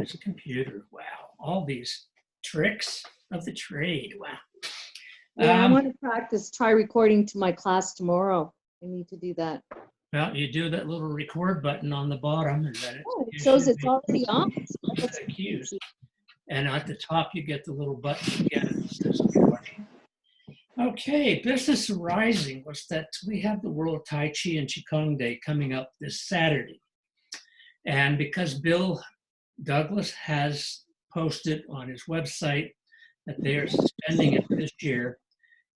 There's a computer. Wow. All these tricks of the trade. Wow. Yeah, I want to practice, try recording to my class tomorrow. I need to do that. Well, you do that little record button on the bottom, and then It shows it's already on. That's cues. And at the top, you get the little button again. That says recording. Okay, Business Arising was that we have the World Tai Chi and Qigong Day coming up this Saturday. And because Bill Douglas has posted on his website that they are suspending it this year,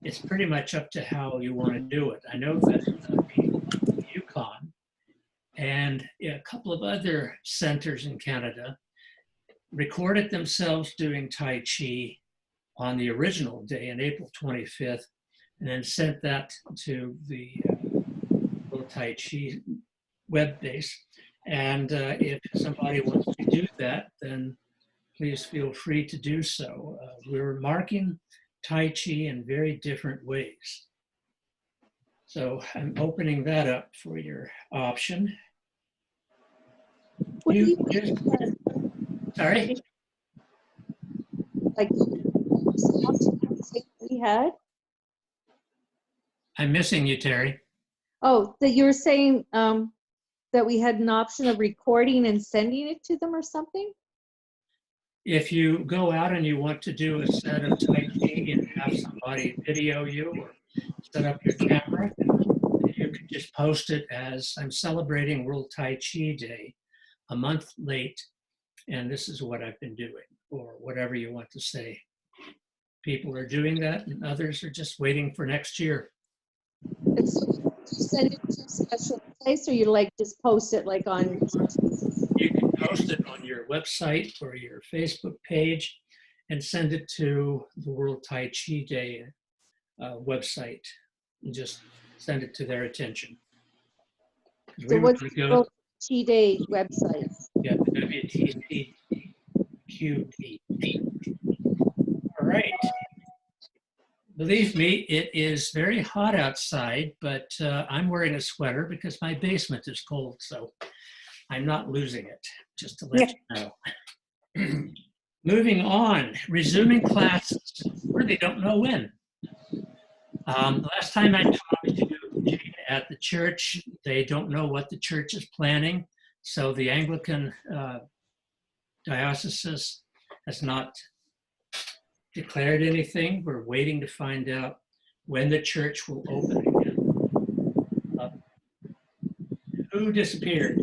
it's pretty much up to how you want to do it. I know that people in Yukon and a couple of other centers in Canada recorded themselves doing Tai Chi on the original day on April 25th, and then sent that to the World Tai Chi web base. And if somebody wants to do that, then please feel free to do so. We're marking Tai Chi in very different ways. So I'm opening that up for your option. What do you Sorry? Like we had? I'm missing you, Terry. Oh, that you were saying that we had an option of recording and sending it to them or something? If you go out and you want to do a set of Tai Chi and have somebody video you or set up your camera, you could just post it as I'm celebrating World Tai Chi Day a month late, and this is what I've been doing, or whatever you want to say. People are doing that, and others are just waiting for next year. Send it to a special place, or you like just post it like on? You can post it on your website or your Facebook page and send it to the World Tai Chi Day website and just send it to their attention. So what's the World Tai Chi Day website? Yeah, the WTCQD. All right. Believe me, it is very hot outside, but I'm wearing a sweater because my basement is cold, so I'm not losing it, just to let you know. Moving on, resuming classes. Really don't know when. Last time I talked to Jane at the church, they don't know what the church is planning, so the Anglican diocese has not declared anything. We're waiting to find out when the church will open again. Who disappeared?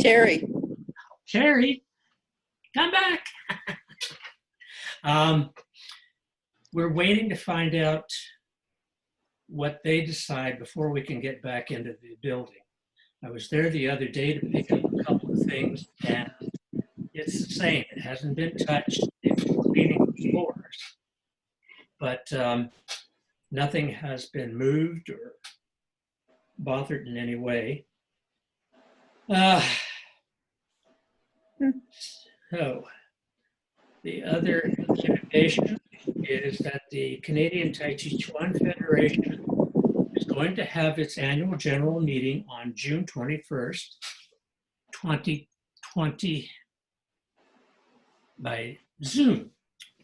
Terry. Terry, come back. We're waiting to find out what they decide before we can get back into the building. I was there the other day to pick up a couple of things, and it's the same. It hasn't been touched. They've been cleaning the floors, but nothing has been moved or bothered in any way. So the other communication is that the Canadian Tai Chi Chuan Federation is going to have its annual general meeting on June 21st, 2020 by Zoom.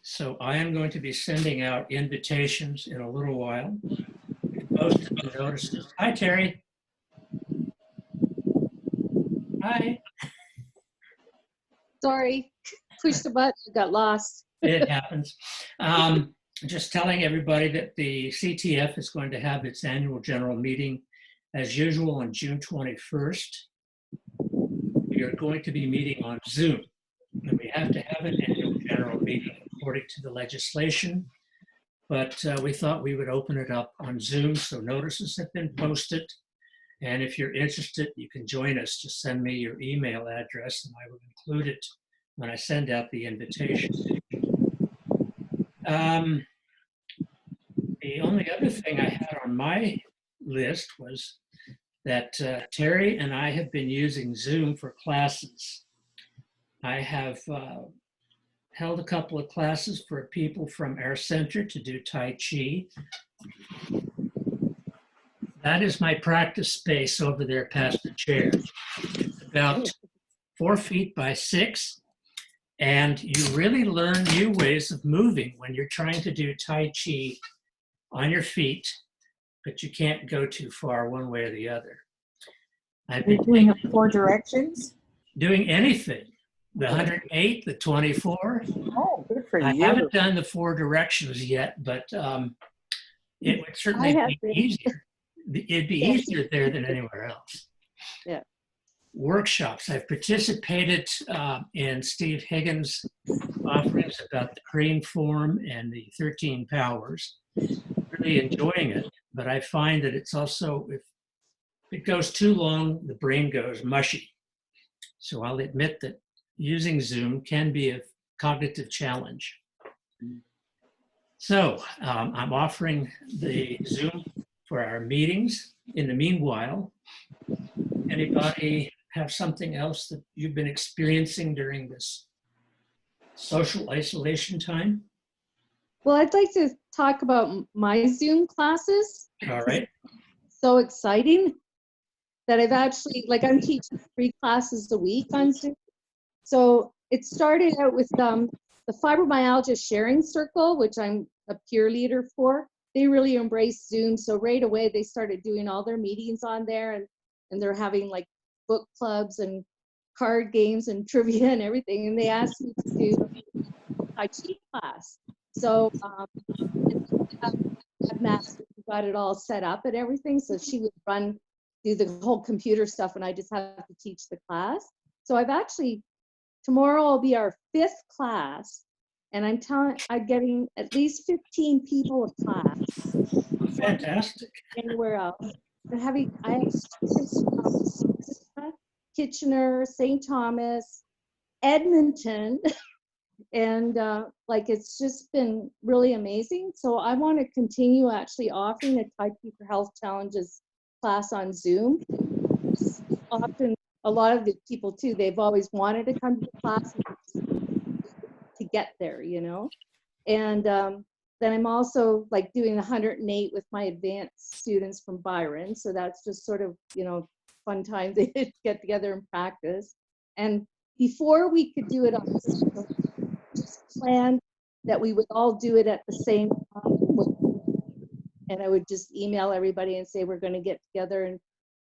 So I am going to be sending out invitations in a little while. Posted the notices. Hi, Terry. Hi. Sorry, push the button, got lost. It happens. Just telling everybody that the CTF is going to have its annual general meeting as usual on June 21st. We are going to be meeting on Zoom, and we have to have an annual general meeting according to the legislation, but we thought we would open it up on Zoom, so notices have been posted, and if you're interested, you can join us. Just send me your email address, and I will include it when I send out the invitation. The only other thing I had on my list was that Terry and I have been using Zoom for classes. I have held a couple of classes for people from our center to do Tai Chi. That is my practice space over there past the chair. It's about 4 feet by 6. And you really learn new ways of moving when you're trying to do Tai Chi on your feet, but you can't go too far one way or the other. I've You're been doing the 4 directions? doing anything, the 108, the 24. Oh, good for I you. haven't done the 4 directions yet, but it would certainly I have be been. easier. It'd be Yeah. easier there than anywhere else. Yeah. Workshops. I've participated in Steve Higgins' offerings about the cream form and the 13 powers. Really enjoying it, but I find that it's also, if it goes too long, the brain goes mushy. So I'll admit that using Zoom can be a cognitive challenge. So I'm offering the Zoom for our meetings. In the meanwhile, anybody have something else that you've been experiencing during this social isolation time? Well, I'd like to talk about my Zoom classes. All right. So exciting that I've actually, like, I'm teaching 3 classes a week on Zoom. So it started out with the fibromyalgia sharing circle, which I'm a peer leader for. They really embraced Zoom. So right away they started doing all their meetings on there, and they're having like book clubs and card games and trivia and everything. And they asked me to do a Tai Chi class. So Master got it all set up and everything. So she would do the whole computer stuff, and I just have to teach the class. So I've actually, tomorrow will be our 5th class, and I'm getting at least 15 people a class. Fantastic. Anywhere else. I have students from Kitchener, St. Thomas, Edmonton, and like, it's just been really amazing. So I want to continue actually offering a Tai Chi for Health Challenges class on Zoom. Often, a lot of the people too, they've always wanted to come to the class to get there, you know. And then I'm also like doing 108 with my advanced students from Byron. So that's just sort of, you know, fun time to get together and practice. And before we could do it on Zoom, just planned that we would all do it at the same time. And I would just email everybody and say, we're going to get together and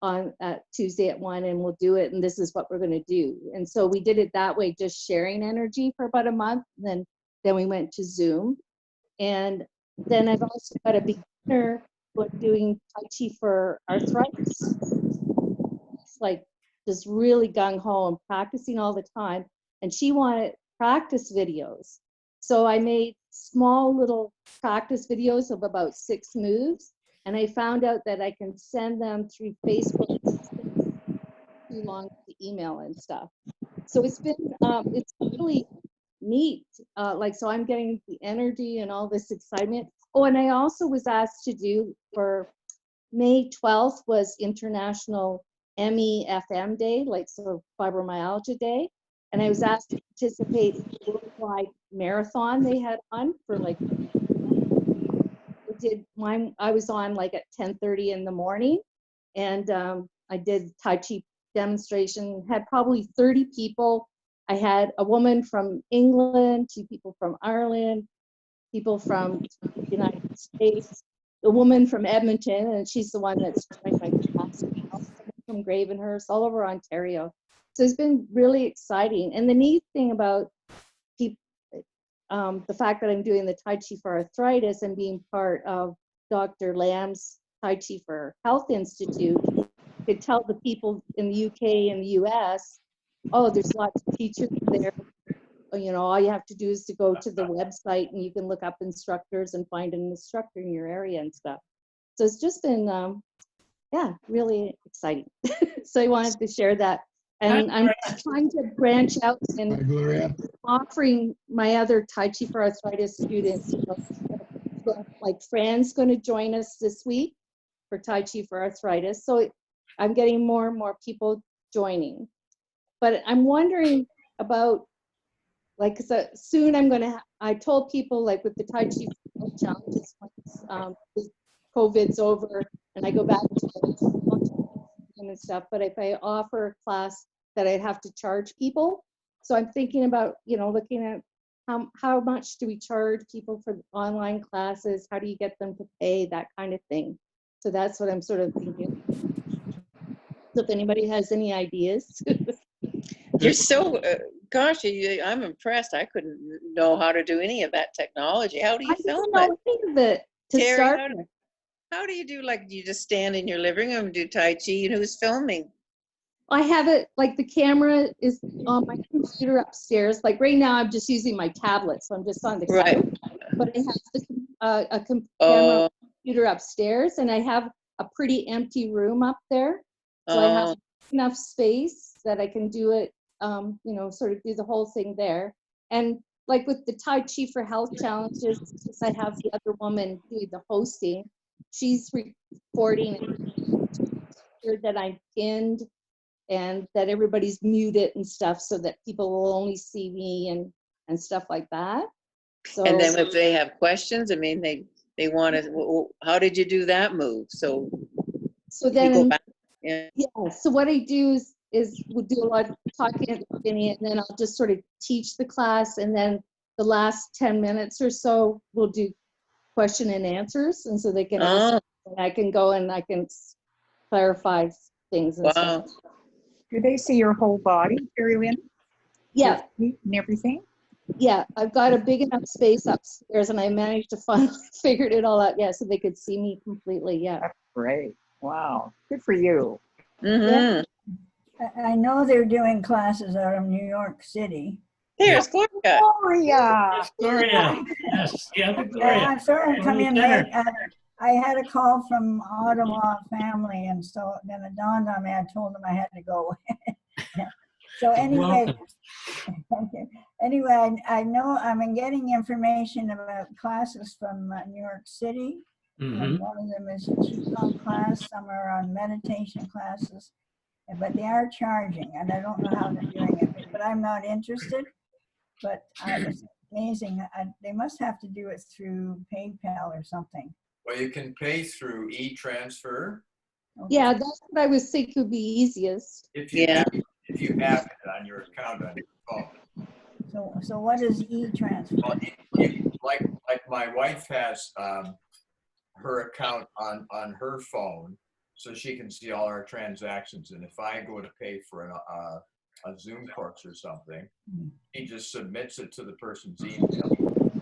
on Tuesday at 1, and we'll do it. And this is what we're going to do. And so we did it that way, just sharing energy for about a month. And then we went to Zoom. And then I've also got a beginner doing Tai Chi for arthritis. It's like just really gung ho and practicing all the time. And she wanted practice videos. So I made small little practice videos of about 6 moves. And I found out that I can send them through Facebook, too long to email and stuff. So it's been, it's really neat. Like, so I'm getting the energy and all this excitement. Oh, and I also was asked to do, for May 12th was International MEFM Day, like, so Fibromyalgia Day. And I was asked to participate in the worldwide marathon they had on for like, I was on like at 10:30 in the morning, and I did Tai Chi demonstration, had probably 30 people. I had a woman from England, 2 people from Ireland, people from the United States, a woman from Edmonton, and she's the one that's joined my class now, from Gravenhurst, all over Ontario. So it's been really exciting. And the neat thing about the fact that I'm doing the Tai Chi for arthritis and being part of Dr. Lamb's Tai Chi for Health Institute, could tell the people in the UK and the US, oh, there's lots of teachers there. You know, all you have to do is to go to the website and you can look up instructors and find an instructor in your area and stuff. So it's just been, yeah, really exciting. So I wanted to share that. And I'm trying to branch out and offering my other Tai Chi for Arthritis students, you know, like Fran's going to join us this week for Tai Chi for Arthritis. So I'm getting more and more people joining. But I'm wondering about, like, so soon I'm going to, I told people, like, with the Tai Chi challenges, once COVID's over and I go back to and stuff, but if I offer a class that I'd have to charge people. So I'm thinking about, looking at how much do we charge people for online classes? How do you get them to pay? That kind of thing. So that's what I'm sort of thinking. So if anybody has any ideas. You're so, gosh, I'm impressed. I couldn't know how to do any of that technology. How do you I film don't know it? any of it to Terry, start how do- with. How do you do, like, you just stand in your living room and do Tai Chi, and who's filming? I have it, like the camera is on my computer upstairs. Like right now, I'm just using my tablet, so I'm just on the Right. couch. But I have a camera Oh, computer upstairs, and I have a pretty empty room up there. So I have oh, enough space that I can do it, sort of do the whole thing there. And like with the Tai Chi for Health challenges, since I have the other woman doing the hosting, she's recording and that I'm pinned and that everybody's muted and stuff so that people will only see me and stuff like that. So and then if they have questions, I mean, they want to, how did you do that move? So you go then back. Yeah. yeah, so what I do is we'll do a lot of talking at the beginning, and then I'll just sort of teach the class, and then the last 10 minutes or so we'll do question and answers, and so they can ask, Oh, and I can go and I can clarify things and stuff. wow. Do they see your whole body, Terry Lynn? Yeah, Your feet and everything? yeah, I've got a big enough space upstairs, and I managed to finally figured it all out. Yeah, so they could see me completely. Yeah. That's great. Wow. Good for you. Mm-hmm. I know they're doing classes out of New York City. There's Gloria. Gloria. Yes, Gloria. Yes, the other Yeah, Gloria. I'm sorry to come in Lieutenant. late. I had a call from Ottawa family, and so then it dawned on me. I told them I had to go. So anyway, Welcome. thank you. Anyway, I know I'm getting information about classes from New York City. Mhm. And one of them is a Qigong class, some are on meditation classes, but they are charging, and I don't know how they're doing it, but I'm not interested. But it's amazing. They must have to do it through PayPal or something. Well, you can pay through e-transfer Okay. Yeah, that's what I was thinking would be easiest. if you Yeah. have it on your account on your phone. So what is e-transfer? Well, like my wife has her account on her phone, so she can see all our transactions. And if I go to pay for a Zoom course or something, he just submits it to the person's email,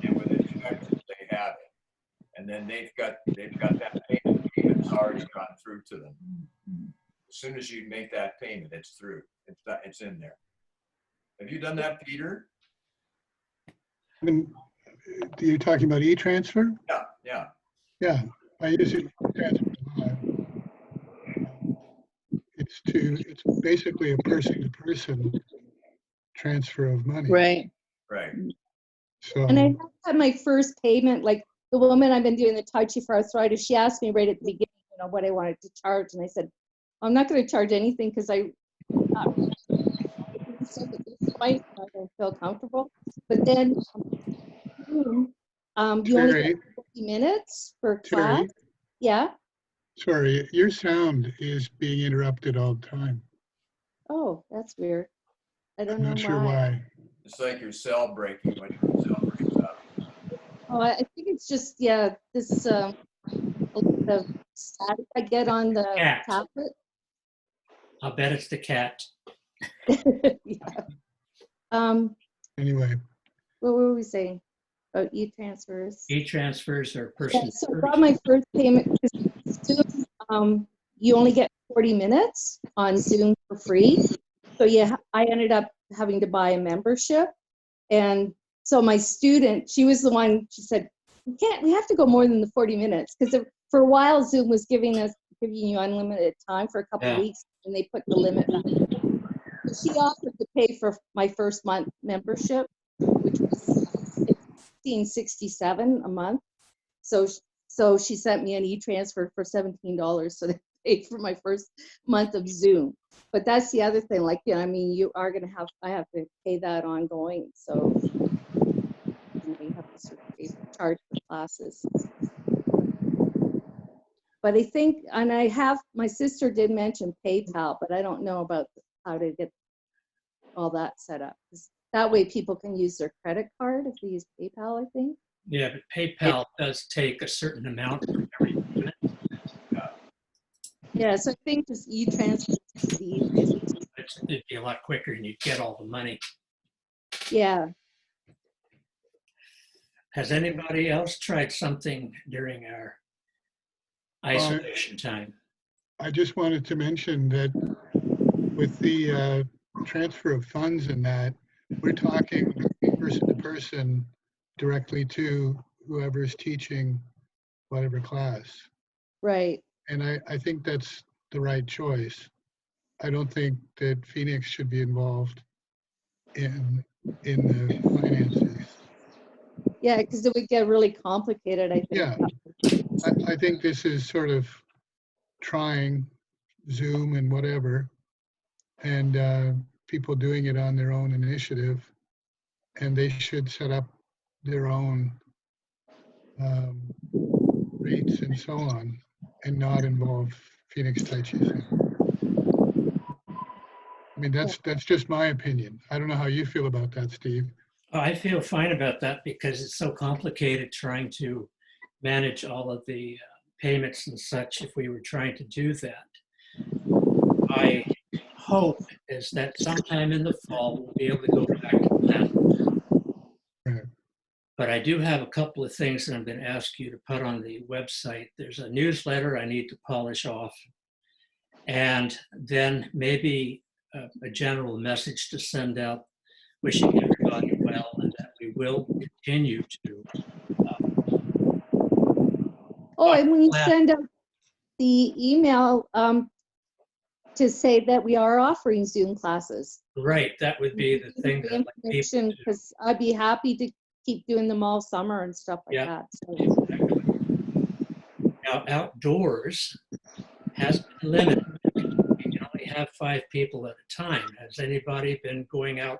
and within seconds they have it. And then they've got that payment. It's already gone through to them. As soon as you make that payment, it's through. It's in there. Have you done that, Peter? You're talking about e-transfer? Yeah, yeah. Yeah, I use e-transfer a lot. It's basically a person-to-person transfer of money. Right. Right. So, And I have had my first payment, like the woman I've been doing the Tai Chi for arthritis, she asked me right at the beginning, what I wanted to charge. And I said, I'm not going to charge anything because I I don't feel comfortable. But then you only Terry, get 50 minutes per class. Terry, Yeah. sorry, your sound is being interrupted all the time. Oh, that's weird. I don't I'm know not sure why. why. It's like your cell breaking when your cell breaks up. Oh, I think it's just, yeah, this the static I get on the Cat. tablet. I'll bet it's the cat. Yeah. Anyway, What were we saying about e-transfers? E-transfers are Yeah, person. so I got my first payment because Zoom, you only get 40 minutes on Zoom for free. So yeah, I ended up having to buy a membership. And so my student, she was the one, she said, we have to go more than the 40 minutes. Because for a while, Zoom was giving you unlimited time for a couple of Yeah. weeks, and they put the limit back. So she offered to pay for my first month membership, which was $16.67 a month. So she sent me an e-transfer for $17, so they paid for my first month of Zoom. But that's the other thing, like, I mean, you are gonna I have to pay that ongoing, so you have to sort of charge for classes. But I think, and my sister did mention PayPal, but I don't know about how to get all that set up. that way people can use their credit card if they use PayPal, I think. Yeah, but PayPal does take a certain amount for every payment. Yeah, so I think just e-transfer is the easiest. It'd be a lot quicker and you'd get all the money. Yeah. Has anybody else tried something during our isolation time? I just wanted to mention that with the transfer of funds and that, we're talking person to person directly to whoever's teaching whatever class. Right. And I think that's the right choice. I don't think that Phoenix should be involved in the finances. Yeah, because it would get really complicated, I think. Yeah. I think this is sort of trying Zoom and whatever, and people doing it on their own initiative, and they should set up their own rates and so on, and not involve Phoenix Tai Chi Center. I mean, that's just my opinion. I don't know how you feel about that, Steve. Oh, I feel fine about that because it's so complicated trying to manage all of the payments and such if we were trying to do that. My hope is that sometime in the fall, we'll be able to go back to that. Right. But I do have a couple of things that I'm going to ask you to put on the website. There's a newsletter I need to polish off, and then maybe a general message to send out wishing everybody well and that we will continue to. Oh, and we Well- send out the email to say that we are offering Zoom classes. Right, that would be the thing that I'd like people to do. Because I'd be happy to keep doing them all summer and stuff like Yeah. that. So, Now, outdoors has been limited. You can only have 5 people at a time. Has anybody been going out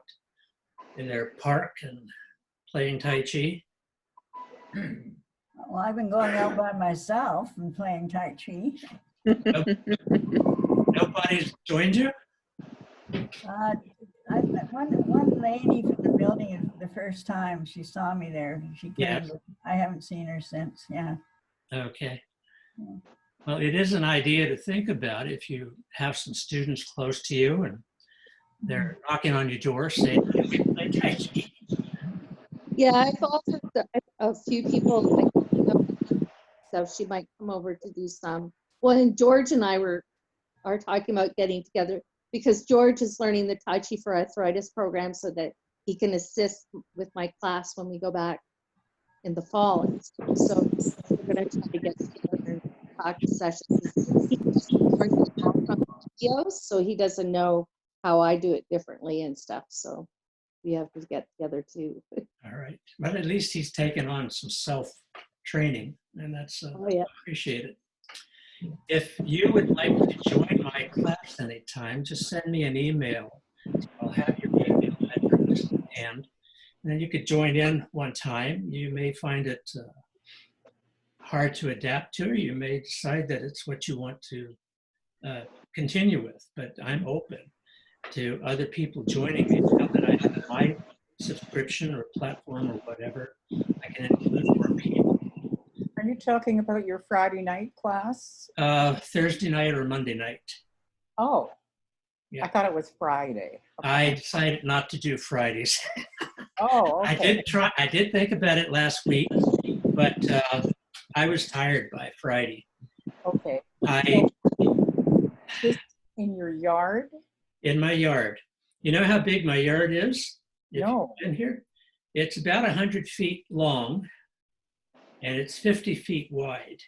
in their park and playing Tai Chi? Well, I've been going out by myself and playing Tai Chi. Nobody's joined you? One lady from the building, the first time she saw me there, she came. Yes. But I haven't seen her since. Yeah. Okay. Well, it is an idea to think about if you have some students close to you and they're knocking on your door saying, "Can we play Tai Chi?" yeah, I've offered a few people, like, so she might come over to do some. Well, and George and I are talking about getting together because George is learning the Tai Chi for Arthritis program so that he can assist with my class when we go back in the fall. And so we're going to try to get together and practice sessions. He just learned from videos, so he doesn't know how I do it differently and stuff. So we have to get together too. All right. But at least he's taken on some self-training, and that's Oh, yeah. appreciated. If you would like to join my class anytime, just send me an email. I'll have your email address and then you could join in one time. You may find it hard to adapt to, or you may decide that it's what you want to continue with, but I'm open to other people joining me. Now that I have my subscription or platform or whatever, I can include more people. Are you talking about your Friday night class? Thursday night or Monday night. Oh, Yeah. I thought it was Friday. I decided not to do Fridays. Oh, okay. I did think about it last week, but I was tired by Friday. Okay. In your yard? In my yard. You know how big my yard is? If No. you've been here? It's about 100 feet long and it's 50 feet wide.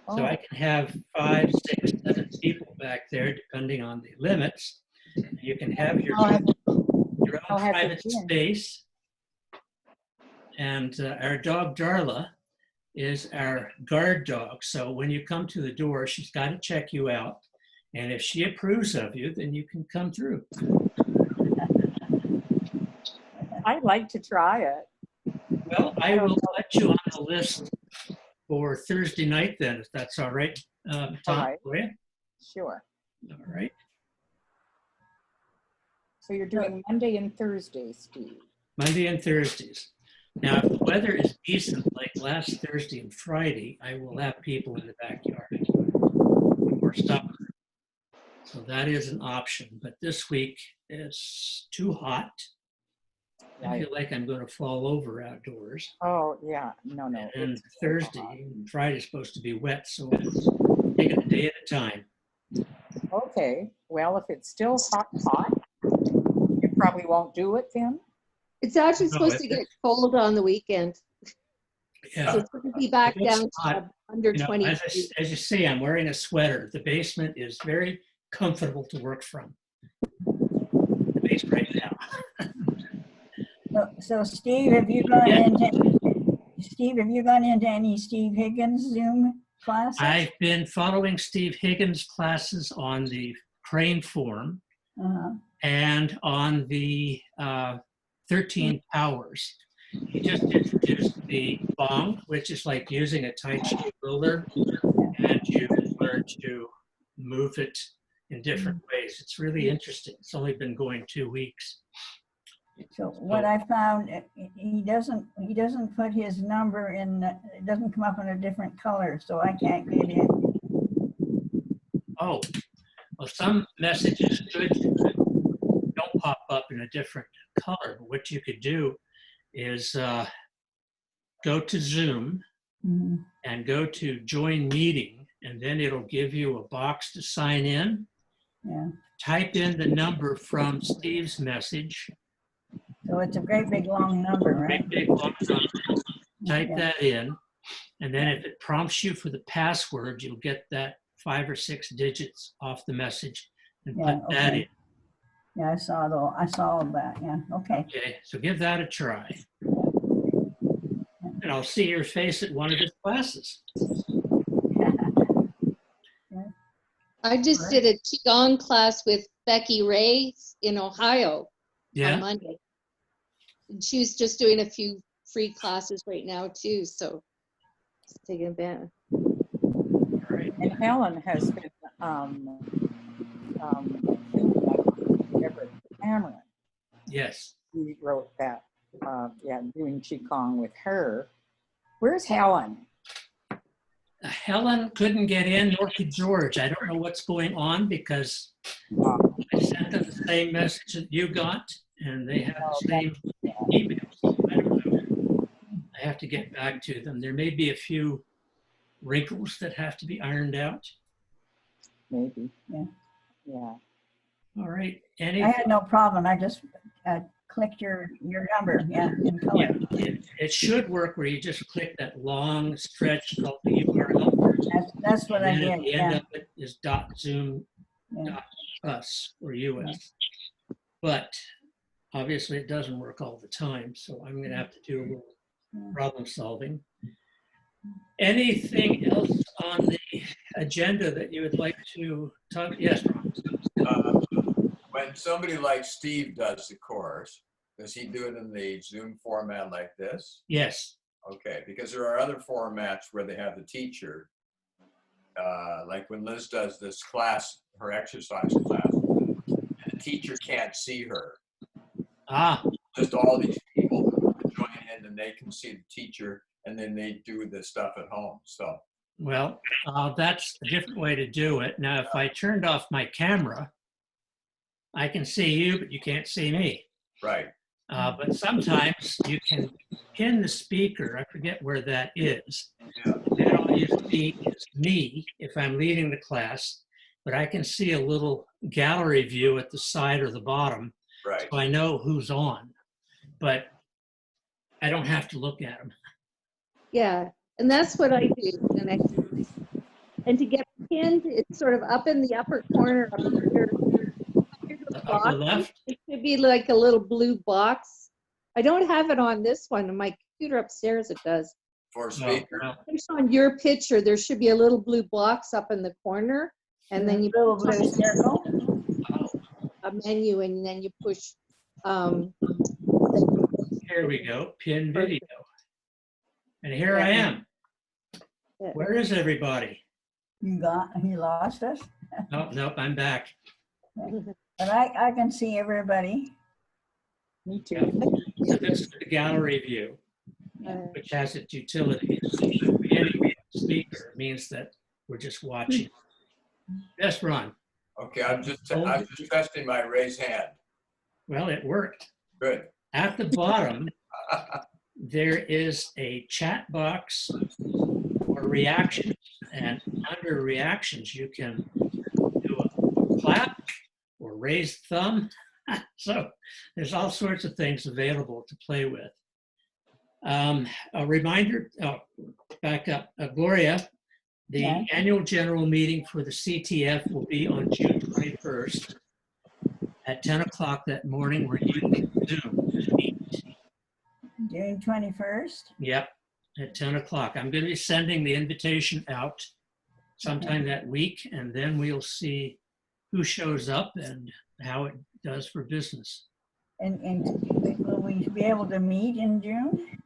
So I can have 5, 6, 7 people back there, depending on the limits. You can have your I'll own have to private join. space. And our dog Darla is our guard dog. So when you come to the door, she's got to check you out. And if she approves of you, then you can come through. I'd like to try it. Well, I will put you on the list for Thursday night then, if that's all right, Tom, right. for you? Sure. All right. So you're doing Monday and Thursday, Steve. Monday and Thursdays. Now, if the weather is decent, like last Thursday and Friday, I will have people in the backyard or supper. So that is an option. But this week is too hot. I feel like I'm going to fall over outdoors. Oh, yeah, no. And it's Thursday hot. and Friday's supposed to be wet, so take it a day at a time. Okay, well, if it's still hot, you probably won't do it then? It's actually No, supposed to it's- get cold on the weekend. So Yeah. it's going to be back If it's down hot, to under You know, 20. as you see, I'm wearing a sweater. The basement is very comfortable to work from. The base right now. So Steve, have you gone Yeah. into any Steve Higgins Zoom classes? I've been following Steve Higgins' classes on the Crane Forum Uh-huh. and on the 13 Powers. He just introduced the Bong, which is like using a Tai Chi ruler, and you learn to move it in different ways. It's really interesting. It's only been going 2 weeks. So what I found, he doesn't put his number in, it doesn't come up in a different color, so I can't get in. Oh, well, some messages don't pop up in a different color. But what you could do is go to Zoom Mhm. and go to join meeting, and then it'll give you a box to sign in. Yeah, Type in the number from Steve's message. so it's a great big long number, right? Big long number. Type Yeah. that in, and then if it prompts you for the password, you'll get that 5 or 6 digits off the message and Yeah, put that okay. in. Yeah, I saw all of that, yeah, okay. Okay, so give that a try. And I'll see your face at one of his classes. I just did a Qigong class with Becky Ray in Ohio on Yeah, Monday. And she was just doing a few free classes right now too, so just taking advantage. all right. And Helen has been, doing Everett Cameron. Yes. He wrote that, doing Qigong with her. Where's Helen? Helen couldn't get in, nor could George. I don't know what's going on because I sent them the same message that you got, and they have the same emails. I don't know. I have to get back to them. There may be a few wrinkles that have to be ironed out. Maybe, Yeah. yeah. All right. I had no problem, I just clicked your number, yeah, in Yeah, color. it should work where you just click that long stretch called the URL. That's what I And then at did, the end yeah. of it is .zoom Yeah. .us or US. But obviously it doesn't work all the time, so I'm going to have to do a little problem solving. Anything else on the agenda that you would like to talk? Yes, Ron. When somebody like Steve does the course, does he do it in the Zoom format like this? Yes. Okay, because there are other formats where they have the teacher, like when Liz does this class, her exercise class, and the teacher can't see her. Ah, Just all these people join in and they can see the teacher and then they do the stuff at home. So, well, that's a different way to do it. Now, if I turned off my camera, I can see you, but you can't see me. right. But sometimes you can pin the speaker. I forget where that is. Yeah. Then all you see is me if I'm leading the class, but I can see a little gallery view at the side or the bottom, Right. so I know who's on. But I don't have to look at them. Yeah, and that's what I do. And to get pinned, it's sort of up in the upper corner of your The box. upper left. It should be like a little blue box. I don't have it on this one. On my computer upstairs, it does. For Oh, speaker. well, Just on your picture, there should be a little blue box up in the corner, and then you Little blue circle. oh, a menu, and then you push. here we go. Pin video. And here I am. Yeah. Where is everybody? You lost us? Nope, I'm back. But I can see everybody. Me too. So this is the gallery view, which has its utilities. Any speaker means that we're just watching. Yes, Ron. Okay, I'm just testing my raised hand. Well, it worked. Good. At the bottom, there is a chat box for reactions. And under reactions, you can do a clap or raised thumb. So there's all sorts of things available to play with. A reminder, back up, Gloria, the Yeah. annual general meeting for the CTF will be on June 21st at 10 o'clock that morning. We're using Zoom to meet. June 21st. Yep, at 10 o'clock. I'm going to be sending the invitation out sometime that week, and then we'll see who shows up and how it does for business. And will we be able to meet in June?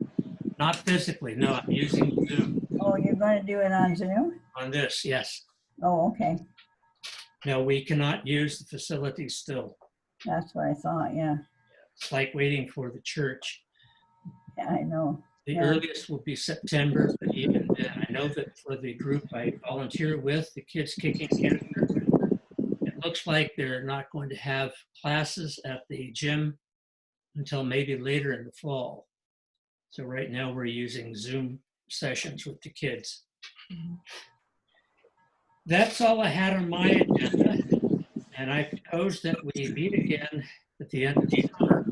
Not physically, no, I'm using Zoom Oh, you're going to do it on Zoom? on this, yes. Oh, okay. No, we cannot use the facilities still. That's what I thought, yeah. It's like waiting for the church. Yeah, I know. The Yeah. earliest will be September, but even then, I know that for the group I volunteer with, the Kids Kicking Cancer, it looks like they're not going to have classes at the gym until maybe later in the fall. So right now we're using Zoom sessions with the kids. That's all I had on my agenda. And I propose that we meet again at the end of the summer.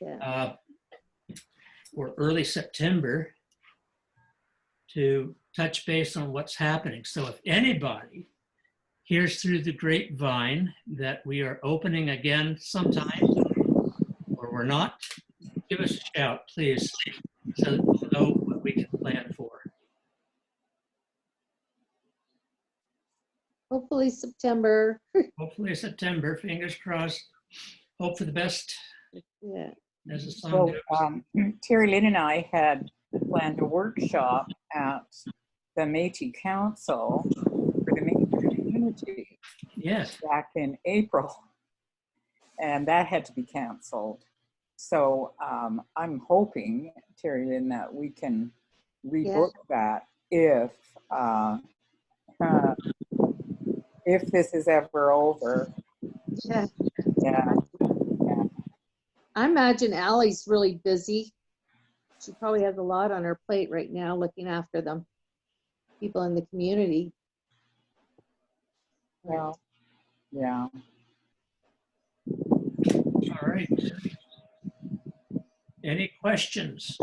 Yeah. Or early September to touch base on what's happening. So if anybody hears through the grapevine that we are opening again sometime or we're not, give us a shout, please, so that we'll know what we can plan for. Hopefully September. Hopefully September, fingers crossed. Hope for the best, Yeah. as the song Well, goes. Terry Lynn and I had planned a workshop at the Métis Council for the Métis community Yes, back in April, and that had to be canceled. So I'm hoping, Terry Lynn, that we can rebook that if this is ever over. Yeah. Yeah. I imagine Allie's really busy. She probably has a lot on her plate right now looking after them, people in the community. Well, yeah. all right. Any questions?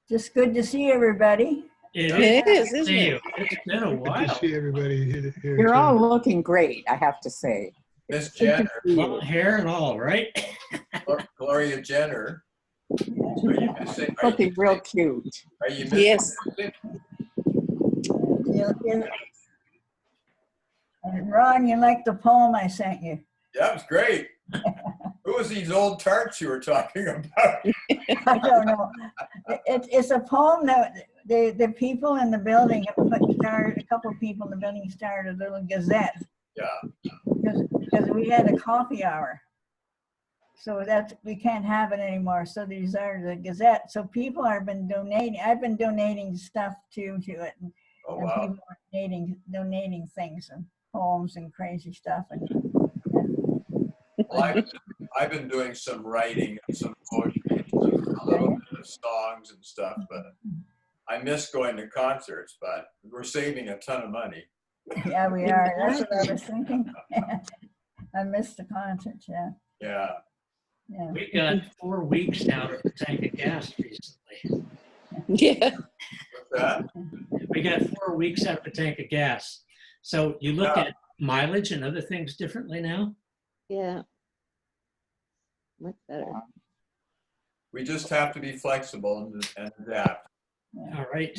Just good to see everybody. It is, isn't See it? you. It's been a Good to while. see everybody here. You're too. all looking great, I have to say. Miss Good to Jenner, see you. Long hair and all, right? Gloria Jenner. Yeah. Are you missing? Looking real cute. Are you missing? Yes. And Ron, you like the poem I sent you? Yeah, it was great. Who was these old tarts you were talking about? I don't know. It's a poem that the people in the building started, a couple of people in the building started a little gazette. Yeah. Because we had a coffee hour. So we can't have it anymore. So these are the gazette. So people have been donating. I've been donating stuff to it. And, Oh, and wow. people are donating things and poems and crazy stuff. And Well, I've been doing some writing and some poetry, and a little bit of songs and stuff, but I miss going to concerts, but we're saving a ton of money. yeah, we are. That's what I was thinking. I missed the concert. Yeah. Yeah. Yeah. We got 4 weeks out of the tank of gas recently. Yeah. What's that? We got 4 weeks out of the tank of gas. So you look Yeah. at mileage and other things differently now? Yeah. Much better. We just have to be flexible and adapt. All right.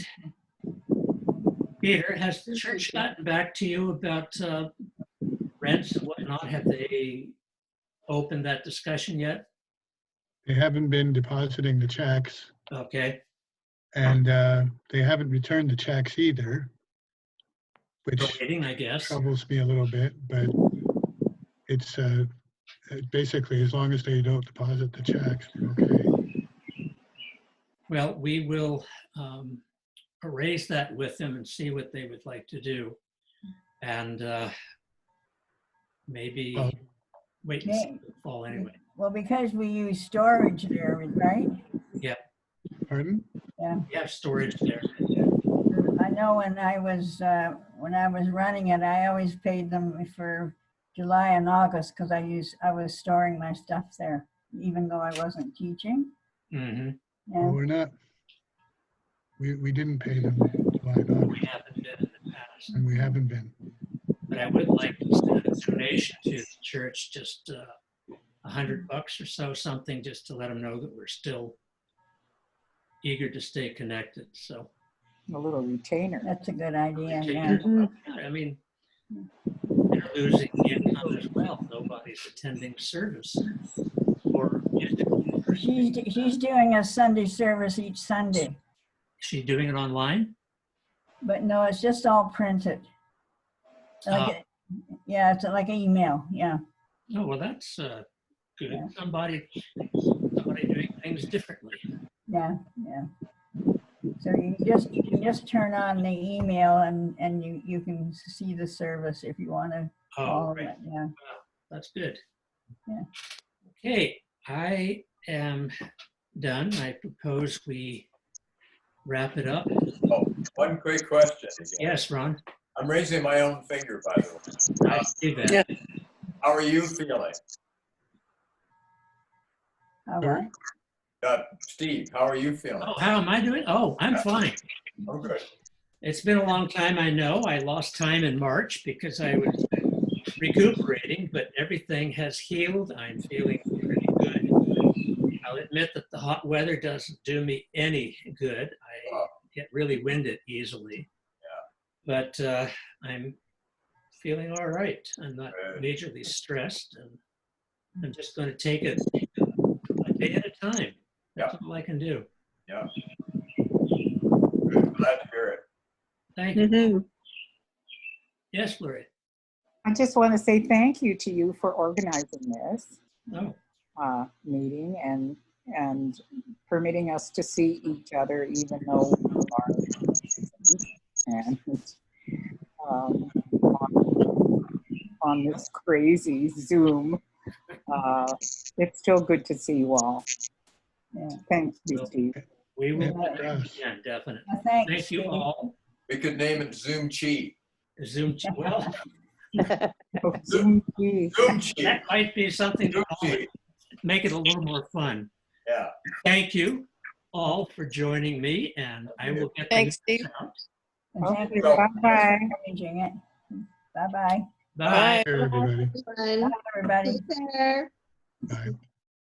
Peter, has the church gotten back to you about rents and whatnot? Have they opened that discussion yet? They haven't been depositing the checks, Okay. and they haven't returned the checks either. which Donating, I guess. troubles me a little bit, but it's basically, as long as they don't deposit the checks, we're okay. Well, we will raise that with them and see what they would like to do. And maybe Well- wait and see the fall anyway. Well, because we use storage there, right? Pardon? We have storage there. I know when I was running it, I always paid them for July and August because I was storing my stuff there, even though I wasn't teaching. Mhm. Well, Yeah. we're not, we didn't pay them July and We August, haven't been in the past. and we haven't been. But I would like to send a donation to the church, just $100 or so, something, just to let them know that we're still eager to stay connected. So, A little retainer. That's a good idea. Yeah. I mean, they're losing income as well. Nobody's attending service or musical. She's doing a Sunday service each Sunday, Is she doing it online? but no, it's just all printed. Like, yeah, it's like an email. Yeah. Oh, well, that's good. Yeah. Somebody doing things differently. Yeah, yeah. So you can just turn on the email and you can see the service if you want to Oh, follow right. it. Yeah. That's good. Yeah. Okay, I am done. I propose we wrap it up. Oh, one quick question. Again. Yes, Ron? I'm raising my own finger, by the way. I see that. Yeah. How are you feeling? All right. Steve, how are you feeling? Oh, how am I doing? Oh, I'm fine. I'm good. It's been a long time, I know. I lost time in March because I was recuperating, but everything has healed. I'm feeling pretty good. I'll admit that the hot weather doesn't do me any good. I get really winded easily. But I'm feeling all right. I'm not majorly stressed, and I'm just going to take it a day at a time. That's all I can do. Yeah. Good. Glad to hear it. Thank you. Mhm. Yes, Gloria. I just want to say thank you to you for organizing this Oh, meeting and permitting us to see each other, even though we are and on this crazy Zoom. It's still good to see you all. Yeah. Thanks, Steve. we will. Yeah, it does. Yeah, definitely. Well, thanks, Thank you Steve. all. We could name it Zoom Chi. Zoom. Well, Zoom, geez. Zoom Chi. that might be something to Zoom call it, Chi. make it a little more fun. Yeah. Thank you all for joining me, and I will get the Thanks, news Steve. out. And thank Okay, you for bye-bye. arranging it. Bye-bye. Bye. Here, everybody. Fun. Bye, everybody. Take care. Bye.